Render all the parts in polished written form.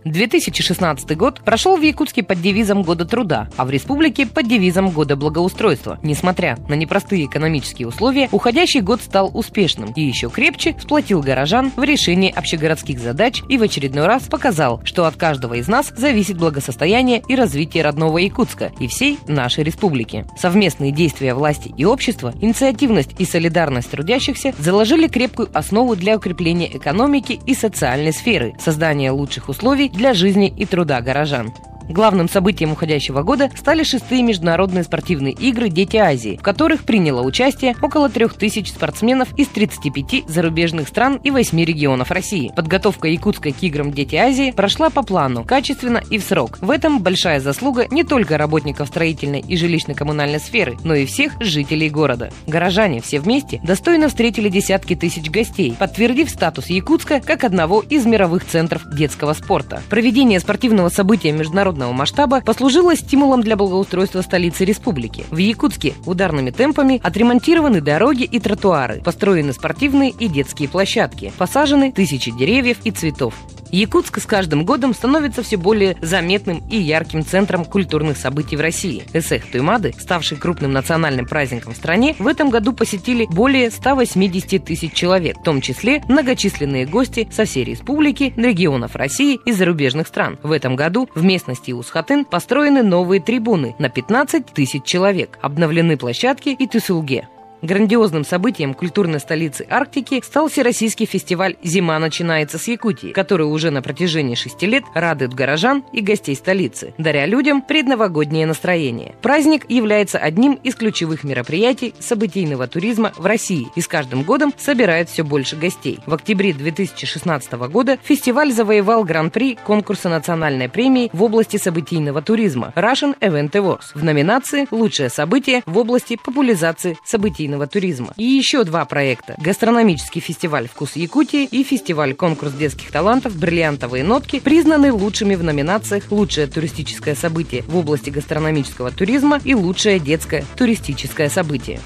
2016 год прошел в Якутске под девизом «Года труда», а в республике под девизом «Года благоустройства». Несмотря на непростые экономические условия, уходящий год стал успешным и еще крепче сплотил горожан в решении общегородских задач и в очередной раз показал, что от каждого из нас зависит благосостояние и развитие родного Якутска и всей нашей республики. Совместные действия власти и общества, инициативность и солидарность трудящихся заложили крепкую основу для укрепления экономики и социальной сферы, создания лучших условий для жизни и труда горожан. Главным событием уходящего года стали 6-е международные спортивные игры «Дети Азии», в которых приняло участие около 3000 спортсменов из 35 зарубежных стран и 8 регионов России. Подготовка якутской к играм «Дети Азии» прошла по плану, качественно и в срок. В этом большая заслуга не только работников строительной и жилищно-коммунальной сферы, но и всех жителей города. Горожане все вместе достойно встретили десятки тысяч гостей, подтвердив статус Якутска как одного из мировых центров детского спорта. Проведение спортивного события международного масштаба послужило стимулом для благоустройства столицы республики. В Якутске ударными темпами отремонтированы дороги и тротуары, построены спортивные и детские площадки, посажены тысячи деревьев и цветов. Якутск с каждым годом становится все более заметным и ярким центром культурных событий в России. Эсэх Туймады, ставший крупным национальным праздником в стране, в этом году посетили более 180 тысяч человек, в том числе многочисленные гости со всей республики, регионов России и зарубежных стран. В этом году в местности Усхатын построены новые трибуны на 15 тысяч человек, обновлены площадки и Тюсулге. Грандиозным событием культурной столицы Арктики стал всероссийский фестиваль «Зима начинается с Якутии», который уже на протяжении 6 лет радует горожан и гостей столицы, даря людям предновогоднее настроение. Праздник является одним из ключевых мероприятий событийного туризма в России и с каждым годом собирает все больше гостей. В октябре 2016 года фестиваль завоевал гран-при конкурса национальной премии в области событийного туризма Russian Event Awards в номинации «Лучшее событие в области популяризации событийного туризма». И еще 2 проекта: гастрономический фестиваль «Вкус Якутии» и фестиваль-конкурс детских талантов «Бриллиантовые нотки» признаны лучшими в номинациях «Лучшее туристическое событие в области гастрономического туризма» и «Лучшее детское туристическое событие».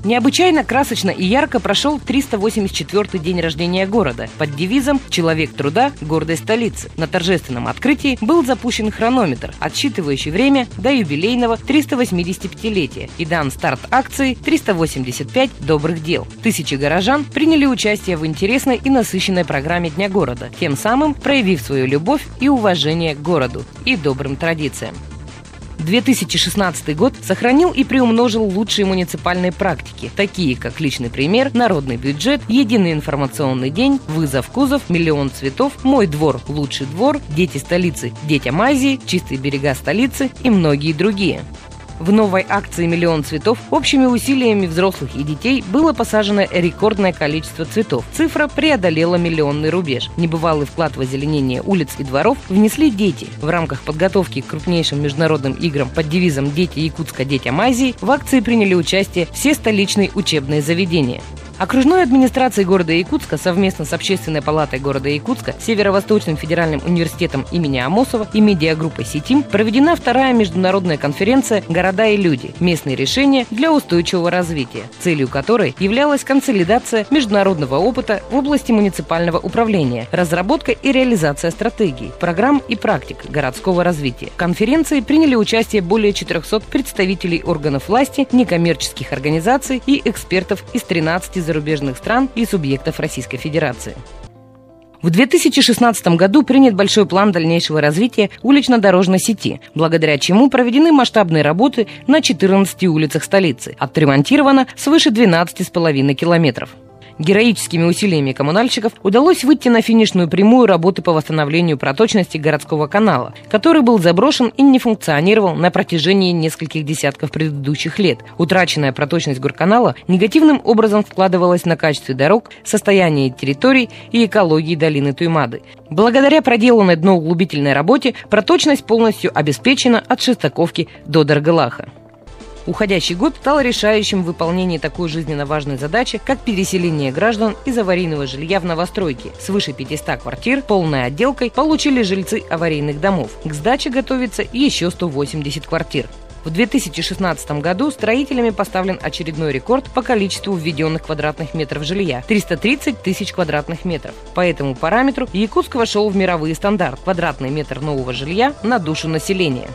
Необычайно красочно и ярко прошел 384-й день рождения города под девизом «Человек труда, гордость столицы». На торжественном открытии был запущен хронометр, отсчитывающий время до юбилейного 385-летия, и дан старт акции «385 добрых дел». Тысячи горожан приняли участие в интересной и насыщенной программе Дня города, тем самым проявив свою любовь и уважение к городу и добрым традициям. 2016 год сохранил и приумножил лучшие муниципальные практики, такие как личный пример, народный бюджет, единый информационный день, вызов кузов, миллион цветов, мой двор, лучший двор, дети столицы, детям Азии, чистые берега столицы и многие другие. В новой акции «Миллион цветов» общими усилиями взрослых и детей было посажено рекордное количество цветов. Цифра преодолела миллионный рубеж. Небывалый вклад в озеленение улиц и дворов внесли дети. В рамках подготовки к крупнейшим международным играм под девизом «Дети Якутска детям Азии» в акции приняли участие все столичные учебные заведения. Окружной администрацией города Якутска совместно с Общественной палатой города Якутска, Северо-Восточным федеральным университетом имени Амосова и медиагруппой «Ситим» проведена 2-я международная конференция «Города и люди. Местные решения для устойчивого развития», целью которой являлась консолидация международного опыта в области муниципального управления, разработка и реализация стратегий, программ и практик городского развития. В конференции приняли участие более 400 представителей органов власти, некоммерческих организаций и экспертов из 13 зарубежных стран и субъектов Российской Федерации. В 2016 году принят большой план дальнейшего развития улично-дорожной сети, благодаря чему проведены масштабные работы на 14 улицах столицы, отремонтировано свыше 12,5 километров. Героическими усилиями коммунальщиков удалось выйти на финишную прямую работы по восстановлению проточности городского канала, который был заброшен и не функционировал на протяжении нескольких десятков предыдущих лет. Утраченная проточность горканала негативным образом складывалась на качестве дорог, состоянии территорий и экологии долины Туймады. Благодаря проделанной дноуглубительной работе проточность полностью обеспечена от Шестаковки до Даргалаха. Уходящий год стал решающим в выполнении такой жизненно важной задачи, как переселение граждан из аварийного жилья в новостройки. Свыше 500 квартир полной отделкой получили жильцы аварийных домов. К сдаче готовится еще 180 квартир. В 2016 году строителями поставлен очередной рекорд по количеству введенных квадратных метров жилья – 330 тысяч квадратных метров. По этому параметру Якутск вошел в мировые стандарты – квадратный метр нового жилья на душу населения.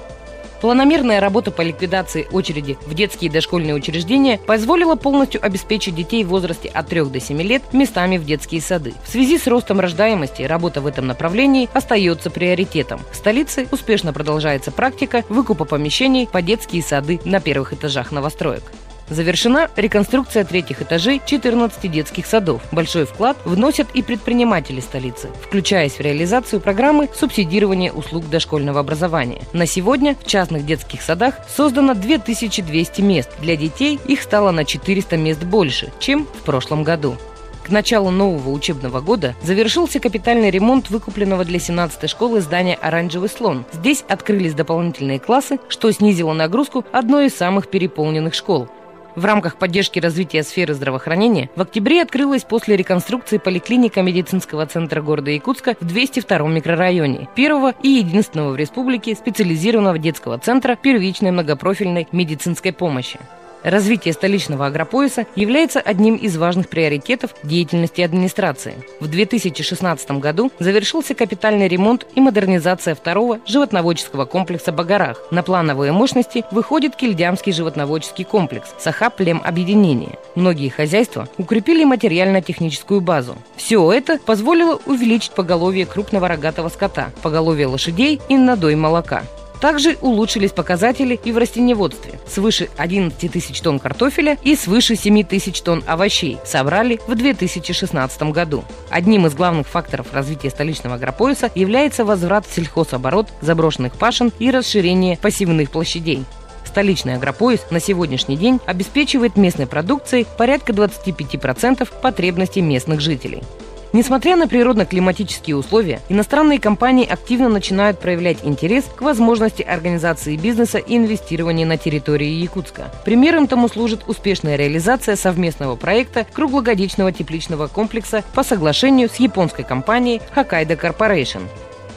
Планомерная работа по ликвидации очереди в детские и дошкольные учреждения позволила полностью обеспечить детей в возрасте от 3 до 7 лет местами в детские сады. В связи с ростом рождаемости работа в этом направлении остается приоритетом. В столице успешно продолжается практика выкупа помещений по детские сады на первых этажах новостроек. Завершена реконструкция третьих этажей 14 детских садов. Большой вклад вносят и предприниматели столицы, включаясь в реализацию программы субсидирования услуг дошкольного образования. На сегодня в частных детских садах создано 2200 мест. Для детей их стало на 400 мест больше, чем в прошлом году. К началу нового учебного года завершился капитальный ремонт выкупленного для 17-й школы здания «Оранжевый слон». Здесь открылись дополнительные классы, что снизило нагрузку одной из самых переполненных школ. В рамках поддержки развития сферы здравоохранения в октябре открылась после реконструкции поликлиника медицинского центра города Якутска в 202-м микрорайоне, первого и единственного в республике специализированного детского центра первичной многопрофильной медицинской помощи. Развитие столичного агропояса является одним из важных приоритетов деятельности администрации. В 2016 году завершился капитальный ремонт и модернизация второго животноводческого комплекса «Багарах». На плановые мощности выходит Кильдямский животноводческий комплекс «Саха-Племобъединение». Многие хозяйства укрепили материально-техническую базу. Все это позволило увеличить поголовье крупного рогатого скота, поголовье лошадей и надой молока. Также улучшились показатели и в растениеводстве. Свыше 11 тысяч тонн картофеля и свыше 7 тысяч тонн овощей собрали в 2016 году. Одним из главных факторов развития столичного агропояса является возврат в сельхозоборот заброшенных пашин и расширение посевных площадей. Столичный агропояс на сегодняшний день обеспечивает местной продукцией порядка 25% потребностей местных жителей. Несмотря на природно-климатические условия, иностранные компании активно начинают проявлять интерес к возможности организации бизнеса и инвестирования на территории Якутска. Примером тому служит успешная реализация совместного проекта круглогодичного тепличного комплекса по соглашению с японской компанией Hokkaido Corporation.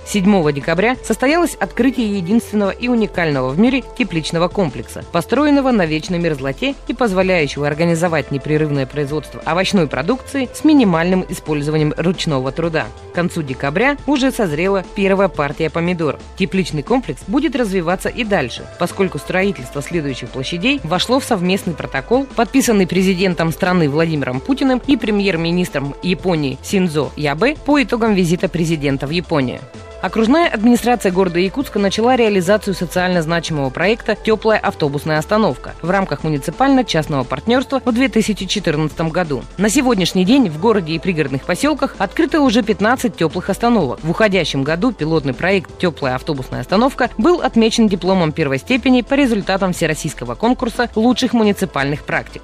7 декабря состоялось открытие единственного и уникального в мире тепличного комплекса, построенного на вечной мерзлоте и позволяющего организовать непрерывное производство овощной продукции с минимальным использованием ручного труда. К концу декабря уже созрела первая партия помидоров. Тепличный комплекс будет развиваться и дальше, поскольку строительство следующих площадей вошло в совместный протокол, подписанный президентом страны Владимиром Путиным и премьер-министром Японии Синдзо Ябе по итогам визита президента в Японию. Окружная администрация города Якутска начала реализацию социально значимого проекта «Теплая автобусная остановка» в рамках муниципально-частного партнерства в 2014 году. На сегодняшний день в городе и пригородных поселках открыто уже 15 теплых остановок. В уходящем году пилотный проект «Теплая автобусная остановка» был отмечен дипломом первой степени по результатам всероссийского конкурса лучших муниципальных практик.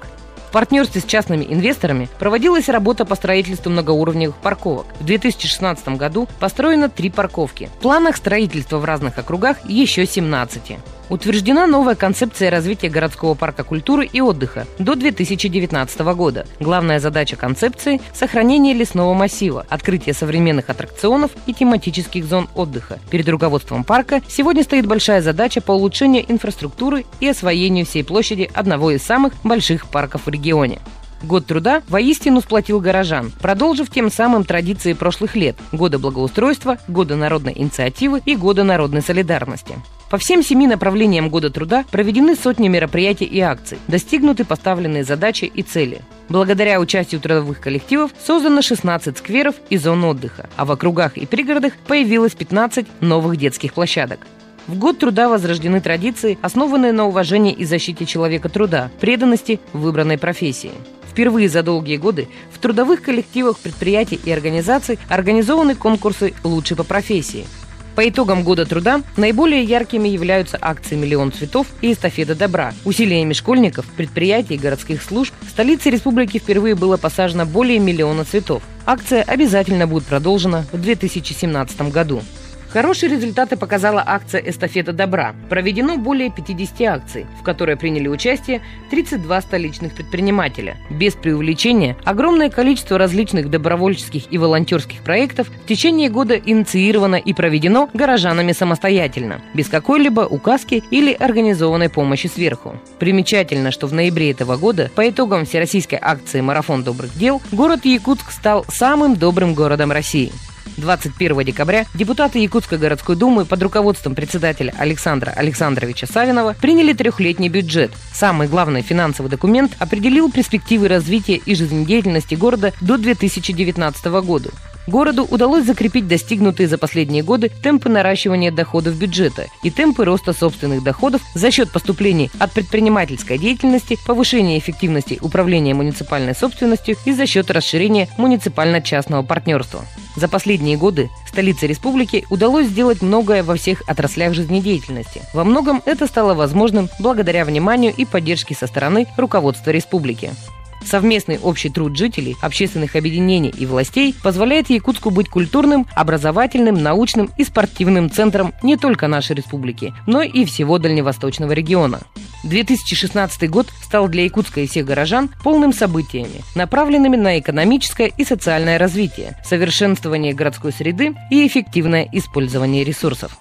В партнерстве с частными инвесторами проводилась работа по строительству многоуровневых парковок. В 2016 году построено 3 парковки. В планах строительства в разных округах еще 17. Утверждена новая концепция развития городского парка культуры и отдыха до 2019 года. Главная задача концепции – сохранение лесного массива, открытие современных аттракционов и тематических зон отдыха. Перед руководством парка сегодня стоит большая задача по улучшению инфраструктуры и освоению всей площади одного из самых больших парков в регионе. Год труда воистину сплотил горожан, продолжив тем самым традиции прошлых лет – года благоустройства, года народной инициативы и года народной солидарности. По всем 7 направлениям года труда проведены сотни мероприятий и акций, достигнуты поставленные задачи и цели. Благодаря участию трудовых коллективов создано 16 скверов и зон отдыха, а в округах и пригородах появилось 15 новых детских площадок. В год труда возрождены традиции, основанные на уважении и защите человека труда, преданности выбранной профессии. Впервые за долгие годы в трудовых коллективах предприятий и организаций организованы конкурсы «Лучший по профессии». По итогам года труда наиболее яркими являются акции «Миллион цветов» и «Эстафета добра». Усилиями школьников, предприятий и городских служб в столице республики впервые было посажено более 1 000 000 цветов. Акция обязательно будет продолжена в 2017 году. Хорошие результаты показала акция «Эстафета добра». Проведено более 50 акций, в которой приняли участие 32 столичных предпринимателя. Без преувеличения, огромное количество различных добровольческих и волонтерских проектов в течение года инициировано и проведено горожанами самостоятельно, без какой-либо указки или организованной помощи сверху. Примечательно, что в ноябре этого года по итогам всероссийской акции «Марафон добрых дел» город Якутск стал самым добрым городом России. 21 декабря депутаты Якутской городской думы под руководством председателя Александра Александровича Савинова приняли трехлетний бюджет. Самый главный финансовый документ определил перспективы развития и жизнедеятельности города до 2019 года. Городу удалось закрепить достигнутые за последние годы темпы наращивания доходов бюджета и темпы роста собственных доходов за счет поступлений от предпринимательской деятельности, повышения эффективности управления муниципальной собственностью и за счет расширения муниципально-частного партнерства. За последние годы столице республики удалось сделать многое во всех отраслях жизнедеятельности. Во многом это стало возможным благодаря вниманию и поддержке со стороны руководства республики. Совместный общий труд жителей, общественных объединений и властей позволяет Якутску быть культурным, образовательным, научным и спортивным центром не только нашей республики, но и всего дальневосточного региона. 2016 год стал для Якутска и всех горожан полным событиями, направленными на экономическое и социальное развитие, совершенствование городской среды и эффективное использование ресурсов.